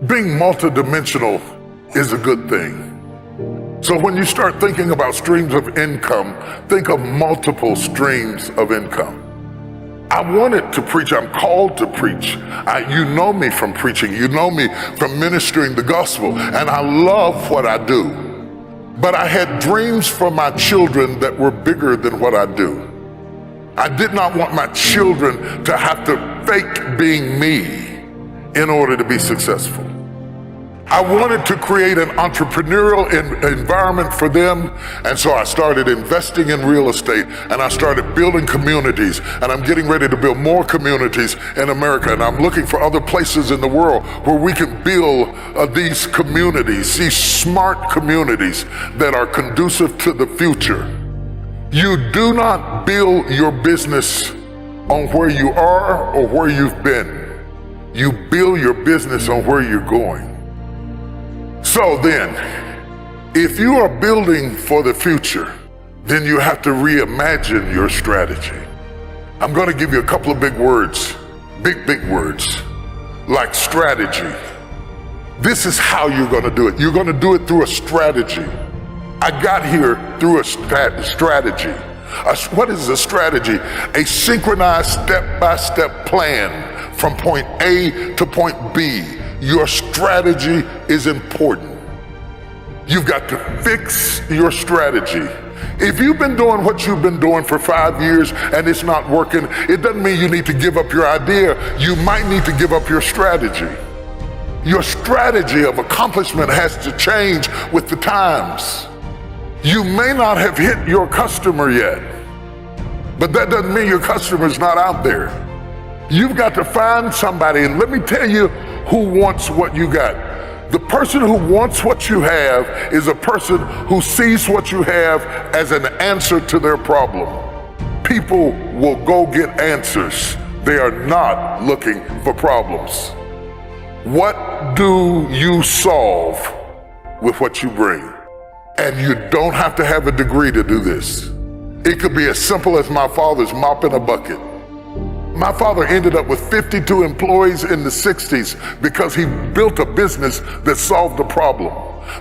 Being multidimensional is a good thing. So when you start thinking about streams of income, think of multiple streams of income. I wanted to preach. I'm called to preach. You know me from preaching. You know me from ministering the gospel. And I love what I do. But I had dreams for my children that were bigger than what I do. I did not want my children to have to fake being me in order to be successful. I wanted to create an entrepreneurial environment for them, and so I started investing in real estate, and I started building communities, and I'm getting ready to build more communities in America, and I'm looking for other places in the world where we can build these communities, these smart communities that are conducive to the future. You do not build your business on where you are or where you've been. You build your business on where you're going. So then, if you are building for the future, then you have to reimagine your strategy. I'm going to give you a couple of big words, big words, like strategy. This is how you're going to do it. You're going to do it through a strategy. I got here through a strategy. What is a strategy? A synchronized step-by-step plan from point A to point B. Your strategy is important. You've got to fix your strategy. If you've been doing what you've been doing for 5 years and it's not working, it doesn't mean you need to give up your idea. You might need to give up your strategy. Your strategy of accomplishment has to change with the times. You may not have hit your customer yet, but that doesn't mean your customer's not out there. You've got to find somebody, and let me tell you who wants what you got. The person who wants what you have is a person who sees what you have as an answer to their problem. People will go get answers. They are not looking for problems. What do you solve with what you bring? And you don't have to have a degree to do this. It could be as simple as my father's mopping a bucket. My father ended up with 52 employees in the 60s because he built a business that solved a problem.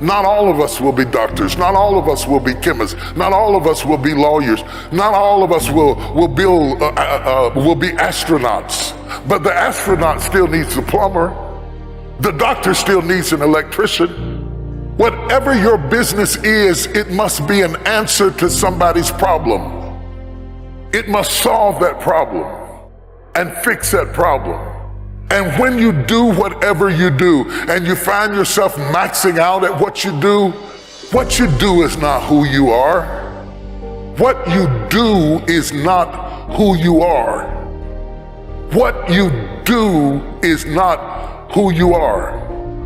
Not all of us will be doctors. Not all of us will be chemists. Not all of us will be lawyers. Not all of us will be astronauts. But the astronaut still needs a plumber. The doctor still needs an electrician. Whatever your business is, it must be an answer to somebody's problem. It must solve that problem and fix that problem. And when you do whatever you do and you find yourself maxing out at what you do is not who you are. What you do is not who you are. What you do is not who you are.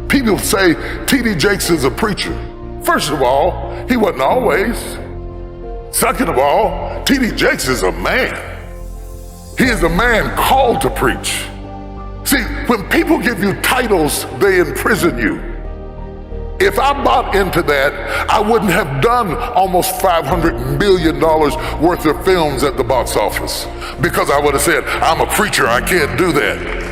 People say T.D. Jakes is a preacher. First of all, he wasn't always. Second of all, T.D. Jakes is a man. He is a man called to preach. See, when people give you titles, they imprison you. If I bought into that, I wouldn't have done almost $500 million worth of films at the box office, because I would have said, I'm a preacher, I can't do that.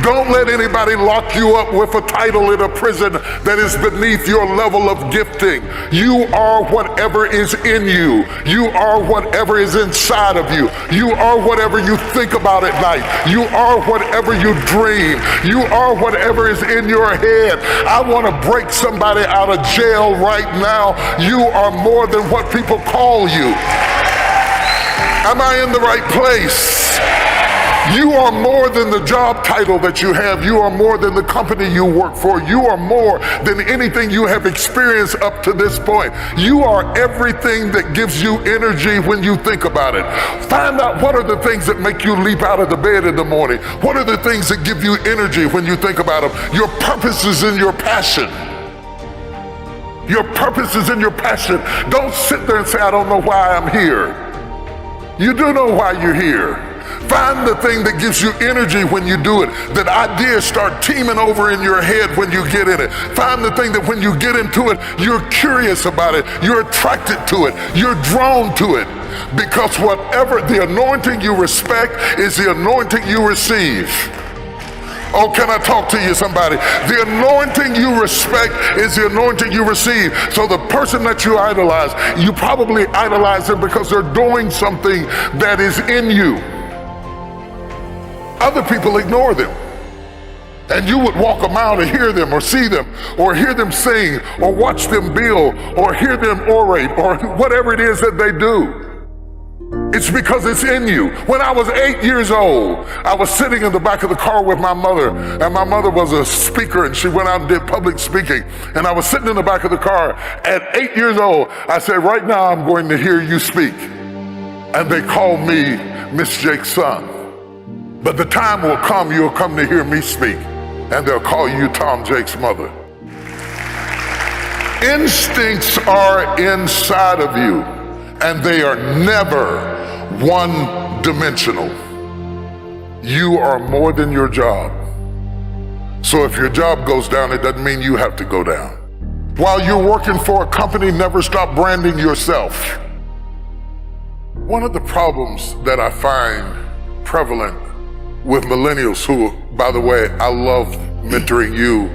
Don't let anybody lock you up with a title in a prison that is beneath your level of gifting. You are whatever is in you. You are whatever is inside of you. You are whatever you think about at night. You are whatever you dream. You are whatever is in your head. I want to break somebody out of jail right now. You are more than what people call you. Am I in the right place? You are more than the job title that you have. You are more than the company you work for. You are more than anything you have experienced up to this point. You are everything that gives you energy when you think about it. Find out what are the things that make you leap out of the bed in the morning. What are the things that give you energy when you think about them? Your purpose is in your passion. Your purpose is in your passion. Don't sit there and say, I don't know why I'm here. You do know why you're here. Find the thing that gives you energy when you do it. That ideas start teeming over in your head when you get in it. Find the thing that when you get into it, you're curious about it. You're attracted to it. You're drawn to it. Because whatever the anointing you respect is the anointing you receive. Oh, can I talk to you, somebody? The anointing you respect is the anointing you receive. So the person that you idolize, you probably idolize them because they're doing something that is in you. Other people ignore them. And you would walk a mile to hear them or see them or hear them sing or watch them build or hear them orate or whatever it is that they do. It's because it's in you. When I was 8 years old, I was sitting in the back of the car with my mother, and my mother was a speaker, and she went out and did public speaking. And I was sitting in the back of the car. At 8 years old, I said, right now I'm going to hear you speak. And they called me Miss Jake's son. But the time will come, you'll come to hear me speak, and they'll call you Tom Jake's mother. Instincts are inside of you, and they are never one-dimensional. You are more than your job. So if your job goes down, it doesn't mean you have to go down. While you're working for a company, never stop branding yourself. One of the problems that I find prevalent with millennials who, by the way, I love mentoring you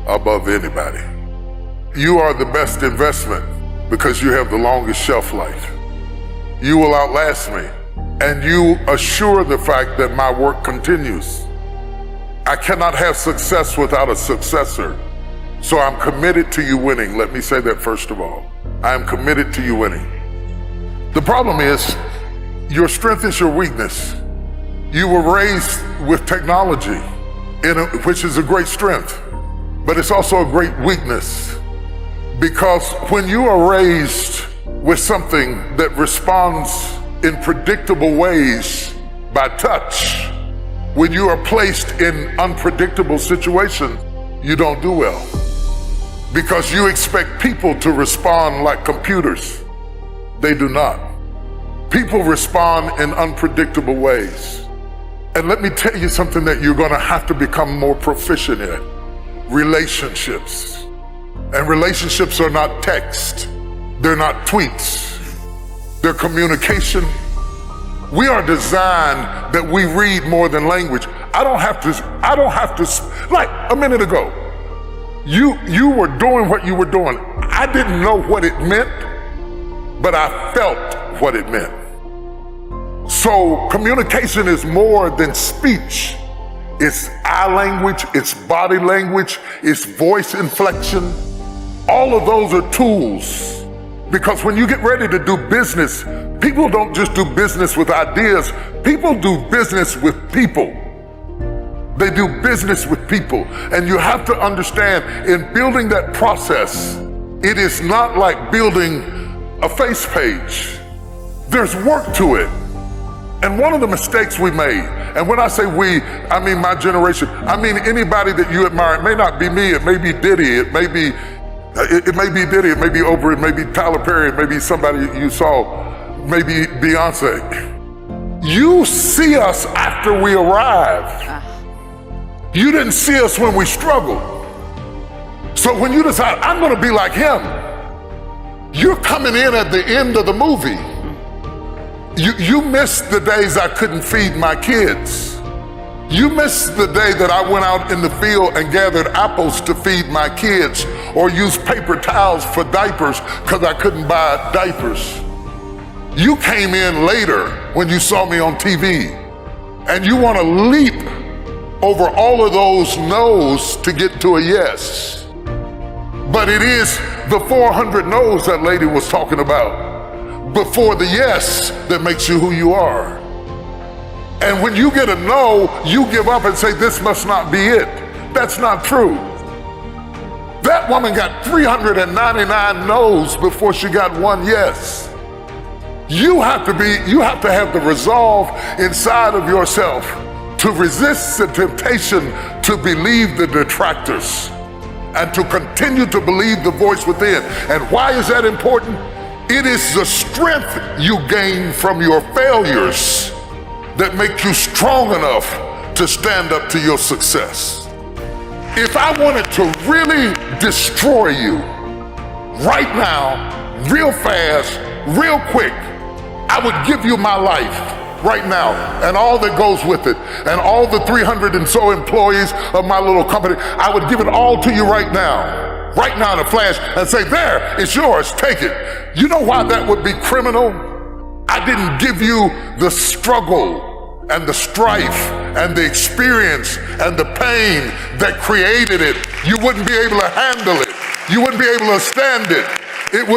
above anybody. You are the best investment because you have the longest shelf life. You will outlast me, and you assure the fact that my work continues. I cannot have success without a successor. So I'm committed to you winning. Let me say that first of all. I am committed to you winning. The problem is, your strength is your weakness. You were raised with technology, which is a great strength, but it's also a great weakness. Because when you are raised with something that responds in predictable ways by touch, when you are placed in unpredictable situations, you don't do well. Because you expect people to respond like computers. They do not. People respond in unpredictable ways. And let me tell you something that you're gonna have to become more proficient in. Relationships. And relationships are not text. They're not tweets. They're communication. We are designed that we read more than language. I don't have to, like a minute ago, you were doing what you were doing. I didn't know what it meant, but I felt what it meant. So communication is more than speech. It's eye language, it's body language, it's voice inflection. All of those are tools. Because when you get ready to do business, people don't just do business with ideas, people do business with people. They do business with people. And you have to understand, in building that process, it is not like building a face page. There's work to it. And one of the mistakes we made, and when I say we, I mean my generation, I mean anybody that you admire. It may not be me, it may be Diddy, it may be Diddy, it may be Oprah, it may be Tyler Perry, it may be somebody you saw, maybe Beyonce. You see us after we arrive. You didn't see us when we struggled. So when you decide, I'm gonna be like him, you're coming in at the end of the movie. You missed the days I couldn't feed my kids. You missed the day that I went out in the field and gathered apples to feed my kids, or used paper towels for diapers because I couldn't buy diapers. You came in later when you saw me on TV, and you want to leap over all of those no's to get to a yes. But it is the 400 no's that lady was talking about before the yes that makes you who you are. And when you get a no, you give up and say, this must not be it. That's not true. That woman got 399 no's before she got one yes. You have to have the resolve inside of yourself to resist the temptation to believe the detractors and to continue to believe the voice within. And why is that important? It is the strength you gain from your failures that make you strong enough to stand up to your success. If I wanted to really destroy you right now, real fast, real quick, I would give you my life right now, and all that goes with it, and all the 300 and so employees of my little company, I would give it all to you right now in a flash, and say, there, it's yours, take it. You know why that would be criminal? I didn't give you the struggle and the strife and the experience and the pain that created it. You wouldn't be able to handle it. You wouldn't be able to stand it. It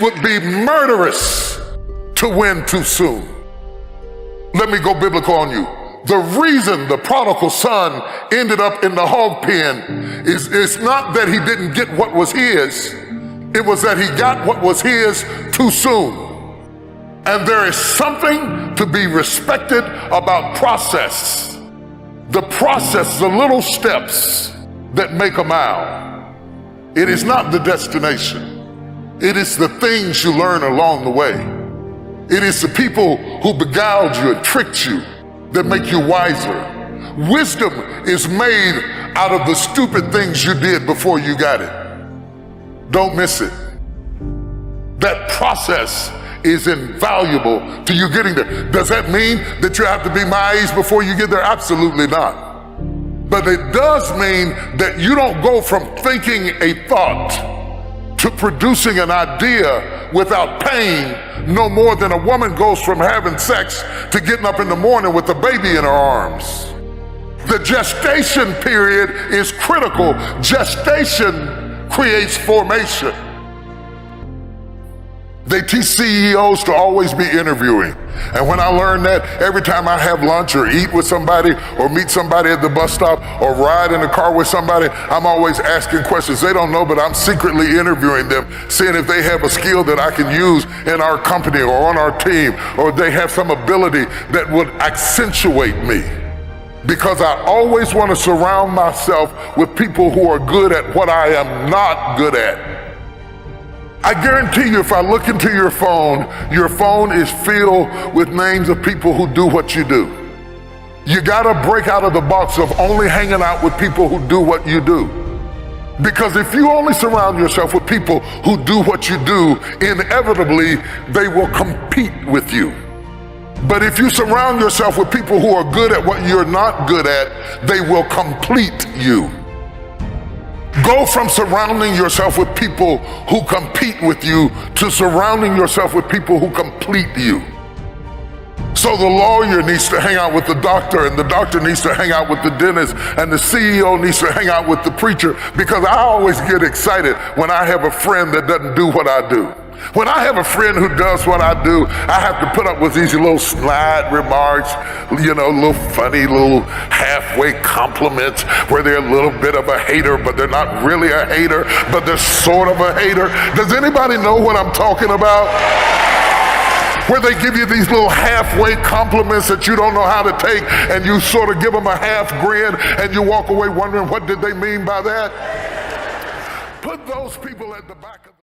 would be murderous to win too soon. Let me go biblical on you. The reason the prodigal son ended up in the hog pen is not that he didn't get what was his, it was that he got what was his too soon. And there is something to be respected about process. The process, the little steps that make a mile. It is not the destination. It is the things you learn along the way. It is the people who beguiled you and tricked you that make you wiser. Wisdom is made out of the stupid things you did before you got it. Don't miss it. That process is invaluable to you getting there. Does that mean that you have to be my age before you get there? Absolutely not. But it does mean that you don't go from thinking a thought to producing an idea without pain, no more than a woman goes from having sex to getting up in the morning with a baby in her arms. The gestation period is critical. Gestation creates formation. They teach CEOs to always be interviewing. And when I learned that, every time I have lunch or eat with somebody or meet somebody at the bus stop or ride in the car with somebody, I'm always asking questions. They don't know, but I'm secretly interviewing them, seeing if they have a skill that I can use in our company or on our team, or they have some ability that would accentuate me. Because I always want to surround myself with people who are good at what I am not good at. I guarantee you, if I look into your phone is filled with names of people who do what you do. You gotta break out of the box of only hanging out with people who do what you do. Because if you only surround yourself with people who do what you do, inevitably they will compete with you. But if you surround yourself with people who are good at what you're not good at, they will complete you. Go from surrounding yourself with people who compete with you to surrounding yourself with people who complete you. So the lawyer needs to hang out with the doctor, and the doctor needs to hang out with the dentist, and the CEO needs to hang out with the preacher, because I always get excited when I have a friend that doesn't do what I do. When I have a friend who does what I do, I have to put up with these little snide remarks, little funny little halfway compliments where they're a little bit of a hater, but they're not really a hater, but they're sort of a hater. Does anybody know what I'm talking about? Where they give you these little halfway compliments that you don't know how to take, and you sort of give them a half grin, and you walk away wondering, what did they mean by that? Put those people at the back of